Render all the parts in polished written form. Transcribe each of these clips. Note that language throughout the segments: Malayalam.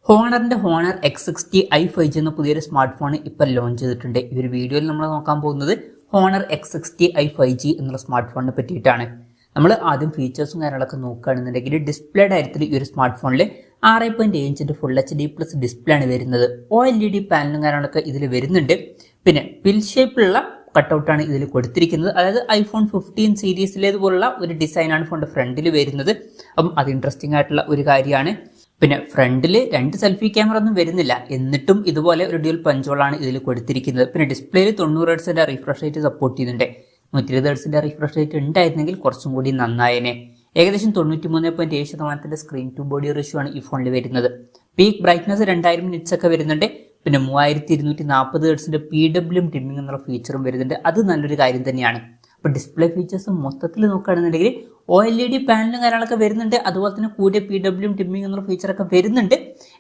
ഹോണറിന്റെ ഹോണർ X60i 5G എന്ന പുതിയൊരു സ്മാർട്ട് ഫോൺ ഇപ്പോൾ ലോഞ്ച് ചെയ്തിട്ടുണ്ട്. ഈ ഒരു വീഡിയോയിൽ നമ്മൾ നോക്കാൻ പോകുന്നത് ഹോണർ X60i 5G എന്നുള്ള സ്മാർട്ട് ഫോണിനെ പറ്റിയിട്ടാണ്. നമ്മൾ ആദ്യം ഫീച്ചേഴ്സും കാര്യങ്ങളൊക്കെ നോക്കുകയാണെന്നുണ്ടെങ്കിൽ ഡിസ്പ്ലേയുടെ കാര്യത്തിൽ ഈ ഒരു സ്മാർട്ട് ഫോണിൽ 6.7 ഇഞ്ചിന്റെ ഫുൾ HD+ ഡിസ്പ്ലേ ആണ് വരുന്നത്. OLED പാനലും കാര്യങ്ങളൊക്കെ ഇതിൽ വരുന്നുണ്ട്. പിന്നെ പിൽ ഷേപ്പിലുള്ള കട്ടൗട്ടാണ് ഇതിൽ കൊടുത്തിരിക്കുന്നത്. അതായത് iPhone 15 സീരീസിലേതുപോലുള്ള ഒരു ഡിസൈനാണ് ഫോണിന്റെ ഫ്രണ്ടിൽ വരുന്നത്. അപ്പം അത് ഇൻട്രസ്റ്റിംഗ് ആയിട്ടുള്ള ഒരു കാര്യമാണ്. പിന്നെ ഫ്രണ്ടിൽ 2 സെൽഫി ക്യാമറ ഒന്നും വരുന്നില്ല, എന്നിട്ടും ഇതുപോലെ ഒരു ഡ്യുവൽ പഞ്ചോളാണ് ഇതിൽ കൊടുത്തിരിക്കുന്നത്. പിന്നെ ഡിസ്പ്ലേയിൽ 90 Hz റിഫ്രഷ് റേറ്റ് സപ്പോർട്ട് ചെയ്യുന്നുണ്ട്. 120 Hz റിഫ്രഷ് റേറ്റ് ഉണ്ടായിരുന്നെങ്കിൽ കുറച്ചും കൂടി നന്നായേനെ. ഏകദേശം 93.7% സ്ക്രീൻ ടു ബോഡി റേഷ്യോ ആണ് ഈ ഫോണിൽ വരുന്നത്. പീക്ക് ബ്രൈറ്റ്നസ് 2000 നിറ്റ്സ് ഒക്കെ വരുന്നുണ്ട്. പിന്നെ 3240 Hz PWM ഡിമ്മിംഗ് എന്നുള്ള ഫീച്ചറും വരുന്നുണ്ട്. അത് നല്ലൊരു കാര്യം തന്നെയാണ്. അപ്പോൾ ഡിസ്പ്ലേ ഫീച്ചേഴ്സ് മൊത്തത്തിൽ നോക്കുകയാണെന്നുണ്ടെങ്കിൽ OLED പാനലും കാര്യങ്ങളൊക്കെ വരുന്നുണ്ട്. അതുപോലെ തന്നെ കൂടിയ PWM ഡിമ്മിംഗ് എന്നുള്ള ഫീച്ചറൊക്കെ വരുന്നുണ്ട്.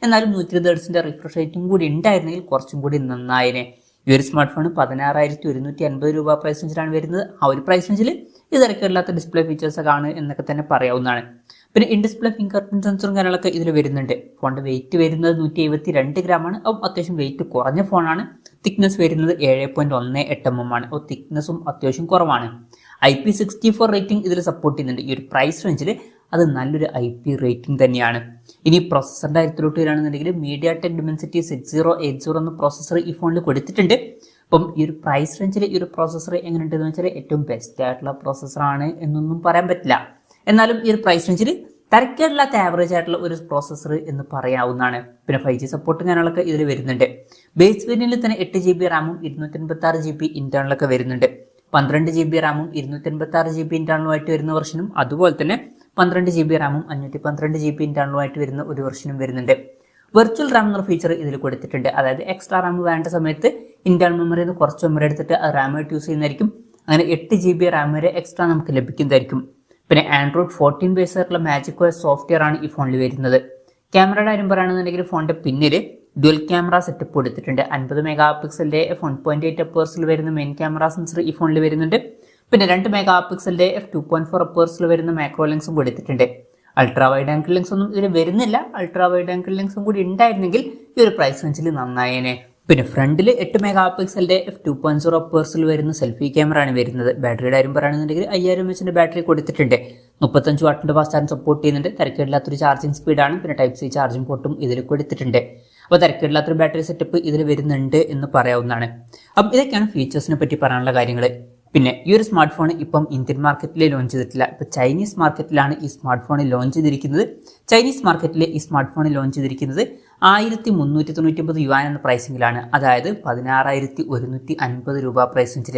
എന്നാലും 120 Hz റിഫ്രഷ് റേറ്റും കൂടി ഉണ്ടായിരുന്നെങ്കിൽ കുറച്ചും കൂടി നന്നായേനെ. ഈ ഒരു സ്മാർട്ട് ഫോൺ 16,150 രൂപ പ്രൈസ് റേഞ്ചിലാണ് വരുന്നത്. ആ ഒരു പ്രൈസ് റേഞ്ചിൽ ഇത് തിരക്കില്ലാത്ത ഡിസ്പ്ലേ ഫീച്ചേഴ്സ് ഒക്കെ ആണ് എന്നൊക്കെ തന്നെ പറയാവുന്നതാണ്. പിന്നെ ഇൻ ഡിസ്പ്ലേ ഫിംഗർ പ്രിന്റ് സെൻസറും കാര്യങ്ങളൊക്കെ ഇതിൽ വരുന്നുണ്ട്. ഫോണിന്റെ വെയിറ്റ് വരുന്നത് 172 ഗ്രാമാണ്. അത്യാവശ്യം വെയിറ്റ് കുറഞ്ഞ ഫോണാണ്. തിക്നെസ് വരുന്നത് 7.18 mm ആണ്. തിക്നെസ്സും അത്യാവശ്യം കുറവാണ്. IP64 റേറ്റിംഗ് ഇതിൽ സപ്പോർട്ട് ചെയ്യുന്നുണ്ട്. ഈ ഒരു പ്രൈസ് റേഞ്ചിൽ അത് നല്ലൊരു IP റേറ്റിംഗ് തന്നെയാണ്. ഇനി പ്രോസസറിന്റെ കാര്യത്തിലോട്ട് വരികയാണെന്നുണ്ടെങ്കിൽ MediaTek Dimensity 6080 എന്ന പ്രോസസർ ഈ ഫോണിൽ കൊടുത്തിട്ടുണ്ട്. അപ്പം ഈ ഒരു പ്രൈസ് റേഞ്ചിൽ ഈ ഒരു പ്രോസസർ എങ്ങനെയുണ്ടെന്ന് വെച്ചാൽ ഏറ്റവും ബെസ്റ്റ് ആയിട്ടുള്ള പ്രോസസറാണ് എന്നൊന്നും പറയാൻ പറ്റില്ല. എന്നാലും ഈ ഒരു പ്രൈസ് റേഞ്ചിൽ തരക്കേടില്ലാത്ത ആവറേജ് ആയിട്ടുള്ള ഒരു പ്രോസസർ എന്ന് പറയാവുന്നതാണ്. പിന്നെ 5G സപ്പോർട്ടും കാര്യങ്ങളൊക്കെ ഇതിൽ വരുന്നുണ്ട്. ബേസ് വേരിയന്റിൽ തന്നെ 8GB റാമും 256GB ഇന്റേണലൊക്കെ വരുന്നുണ്ട്. 12GB റാമും 256GB ഇന്റേണലുമായിട്ട് വരുന്ന വെർഷനും അതുപോലെ തന്നെ 12GB റാമും 512GB ഇന്റേണലുമായിട്ട് വരുന്ന ഒരു വെർഷനും വരുന്നുണ്ട്. വെർച്വൽ റാം എന്ന ഫീച്ചർ ഇതിൽ കൊടുത്തിട്ടുണ്ട്. അതായത് എക്സ്ട്രാ റാം വേണ്ട സമയത്ത് ഇന്റേണൽ മെമ്മറിയിൽ നിന്ന് കുറച്ച് മെമ്മറി എടുത്തിട്ട് അത് റാമായിട്ട് യൂസ് ചെയ്യുന്നതായിരിക്കും. അങ്ങനെ 8GB റാം വരെ എക്സ്ട്രാ നമുക്ക് ലഭിക്കുന്നതായിരിക്കും. പിന്നെ Android 14 ബേസ് ആയിട്ടുള്ള MagicOS സോഫ്റ്റ്വെയർ ആണ് ഈ ഫോണിൽ വരുന്നത്. ക്യാമറയുടെ കാര്യം പറയുകയാണെന്നുണ്ടെങ്കിൽ ഫോണിന്റെ പിന്നിൽ ഡ്യുവൽ ക്യാമറ സെറ്റപ്പ് കൊടുത്തിട്ടുണ്ട്. 50 മെഗാപിക്സലിന്റെ f1.8 അപ്പേഴ്സിൽ വരുന്ന മെയിൻ ക്യാമറ സെൻസർ ഈ ഫോണിൽ വരുന്നുണ്ട്. പിന്നെ 2 മെഗാപിക്സലിന്റെ f2.4 അപ്പേഴ്സിൽ വരുന്ന മാക്രോ ലെൻസും കൊടുത്തിട്ടുണ്ട്. അൾട്രാ വൈഡ് ആംഗിൾ ലെൻസ് ഒന്നും ഇതിൽ വരുന്നില്ല. അൾട്രാ വൈഡ് ആംഗിൾ ലെൻസും കൂടി ഉണ്ടായിരുന്നെങ്കിൽ ഈ ഒരു പ്രൈസ് റേഞ്ചിൽ നന്നായേനെ. പിന്നെ ഫ്രണ്ടിൽ 8 മെഗാപിക്സലിന്റെ f2.0 അപ്പേഴ്സിൽ വരുന്ന സെൽഫി ക്യാമറ ആണ് വരുന്നത്. ബാറ്ററിയുടെ കാര്യം പറയുകയാണെന്നുണ്ടെങ്കിൽ 5000 mAh ബാറ്ററി കൊടുത്തിട്ടുണ്ട്. 35 വാട്ടിന്റെ ഫാസ്റ്റ് ചാർജ് സപ്പോർട്ട് ചെയ്യുന്നുണ്ട്. തിരക്കേടില്ലാത്തൊരു ചാർജിങ് സ്പീഡാണ്. പിന്നെ Type-C ചാർജിംഗ് പോർട്ടും ഇതിൽ കൊടുത്തിട്ടുണ്ട്. അപ്പോൾ തിരക്കേടില്ലാത്തൊരു ബാറ്ററി സെറ്റപ്പ് ഇതിൽ വരുന്നുണ്ട് എന്ന് പറയാവുന്നതാണ്. അപ്പം ഇതൊക്കെയാണ് ഫീച്ചേഴ്സിനെ പറ്റി പറയാനുള്ള കാര്യങ്ങൾ. പിന്നെ ഈ ഒരു സ്മാർട്ട് ഫോൺ ഇപ്പം ഇന്ത്യൻ മാർക്കറ്റിൽ ലോഞ്ച് ചെയ്തിട്ടില്ല. ഇപ്പോൾ ചൈനീസ് മാർക്കറ്റിലാണ് ഈ സ്മാർട്ട് ഫോൺ ലോഞ്ച് ചെയ്തിരിക്കുന്നത്. ചൈനീസ് മാർക്കറ്റിൽ ഈ സ്മാർട്ട് ഫോൺ ലോഞ്ച് ചെയ്തിരിക്കുന്നത് 1399 യുവാൻ എന്ന പ്രൈസിങ്ങിലാണ്. അതായത് 16,150 രൂപ പ്രൈസ് റേഞ്ചിൽ.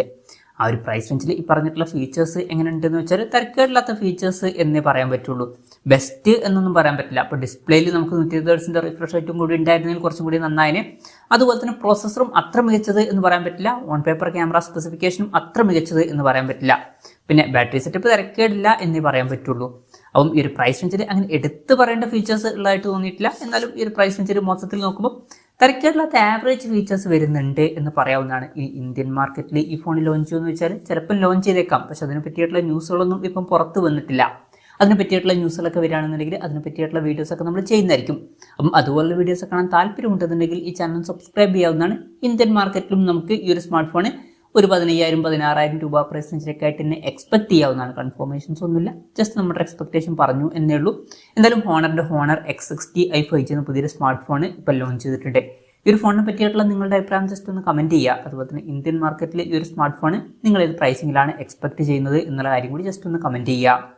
ആ ഒരു പ്രൈസ് റേഞ്ചിൽ ഈ പറഞ്ഞിട്ടുള്ള ഫീച്ചേഴ്സ് എങ്ങനെയുണ്ടെന്ന് വെച്ചാൽ തിരക്കേടില്ലാത്ത ഫീച്ചേഴ്സ് എന്നേ പറയാൻ പറ്റുള്ളൂ. ബെസ്റ്റ് എന്നൊന്നും പറയാൻ പറ്റില്ല. അപ്പോൾ ഡിസ്പ്ലേയിൽ നമുക്ക് 120 Hz റിഫ്രഷ് റേറ്റും കൂടി ഉണ്ടായിരുന്നെങ്കിൽ കുറച്ചും കൂടി നന്നായിന്. അതുപോലെ തന്നെ പ്രോസസ്സറും അത്ര മികച്ചത് എന്ന് പറയാൻ പറ്റില്ല. ഓൺ പേപ്പർ ക്യാമറ സ്പെസിഫിക്കേഷനും അത്ര മികച്ചത് എന്ന് പറയാൻ പറ്റില്ല. പിന്നെ ബാറ്ററി സെറ്റപ്പ് തിരക്കേടില്ല എന്നേ പറയാൻ പറ്റുള്ളൂ. അപ്പം ഈ ഒരു പ്രൈസ് റേഞ്ചിൽ അങ്ങനെ എടുത്തു പറയേണ്ട ഫീച്ചേഴ്സ് ഉള്ളതായിട്ട് തോന്നിയിട്ടില്ല. എന്നാലും ഈ ഒരു പ്രൈസ് റേഞ്ചിൽ മൊത്തത്തിൽ നോക്കുമ്പോൾ തിരക്കേടില്ലാത്ത ആവറേജ് ഫീച്ചേഴ്സ് വരുന്നുണ്ട് എന്ന് പറയാവുന്നതാണ്. ഈ ഇന്ത്യൻ മാർക്കറ്റിൽ ഈ ഫോൺ ലോഞ്ച് ചെയ്യുമെന്ന് വെച്ചാൽ ചിലപ്പോൾ ലോഞ്ച് ചെയ്തേക്കാം. പക്ഷെ അതിനെ പറ്റിയിട്ടുള്ള ന്യൂസുകളൊന്നും ഇപ്പം പുറത്ത് വന്നിട്ടില്ല. അതിനെ പറ്റിയിട്ടുള്ള ന്യൂസുകളൊക്കെ വരികയാണെന്നുണ്ടെങ്കിൽ അതിനെ പറ്റിയിട്ടുള്ള വീഡിയോസൊക്കെ നമ്മൾ ചെയ്യുന്നതായിരിക്കും. അപ്പം അതുപോലുള്ള വീഡിയോസ് കാണാൻ താല്പര്യമുണ്ടെന്നുണ്ടെങ്കിൽ ഈ ചാനൽ സബ്സ്ക്രൈബ് ചെയ്യാവുന്നതാണ്. ഇന്ത്യൻ മാർക്കറ്റിലും നമുക്ക് ഈ ഒരു സ്മാർട്ട് ഫോൺ ഒരു 15,000-16,000 രൂപ പ്രൈസ് റേഞ്ചിലൊക്കെ ആയിട്ട് തന്നെ എക്സ്പെക്ട് ചെയ്യാവുന്നതാണ്. കൺഫർമേഷൻസ് ഒന്നുമില്ല, ജസ്റ്റ് നമ്മുടെ എക്സ്പെക്ടേഷൻ പറഞ്ഞു എന്നേ ഉള്ളൂ. എന്തായാലും ഹോണർ X60i 5G എന്ന പുതിയൊരു സ്മാർട്ട് ഫോൺ ഇപ്പോൾ ലോഞ്ച് ചെയ്തിട്ടുണ്ട്. ഈ ഒരു ഫോണിനെ പറ്റിയിട്ടുള്ള നിങ്ങളുടെ അഭിപ്രായം ജസ്റ്റ് ഒന്ന് കമൻറ്റ് ചെയ്യുക. അതുപോലെ തന്നെ ഇന്ത്യൻ മാർക്കറ്റിൽ ഈ ഒരു സ്മാർട്ട് ഫോൺ നിങ്ങൾ ഏത് പ്രൈസിങ്ങിലാണ് എക്സ്പെക്ട് ചെയ്യുന്നത് എന്നുള്ള കാര്യം കൂടി ജസ്റ്റ് ഒന്ന് കമൻറ്റ് ചെയ്യുക.